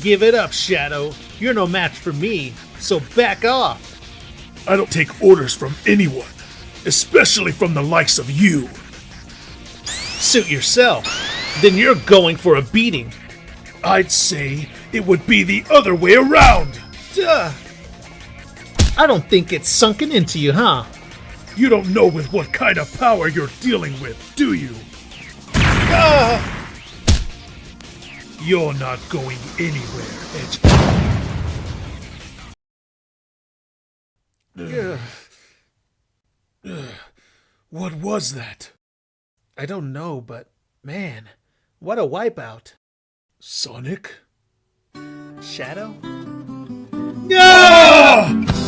Give it up, Shadow. You're no match for me, so back off. I don't take orders from anyone, especially from the likes of you. Suit yourself. Then you're going for a beating. I'd say it would be the other way around. Duh. I don't think it's sunken into you, huh? You don't know with what kind of power you're dealing with, do you? You're not going anywhere, What was that? I don't know, but man, what a wipeout. Sonic? Shadow? Ah!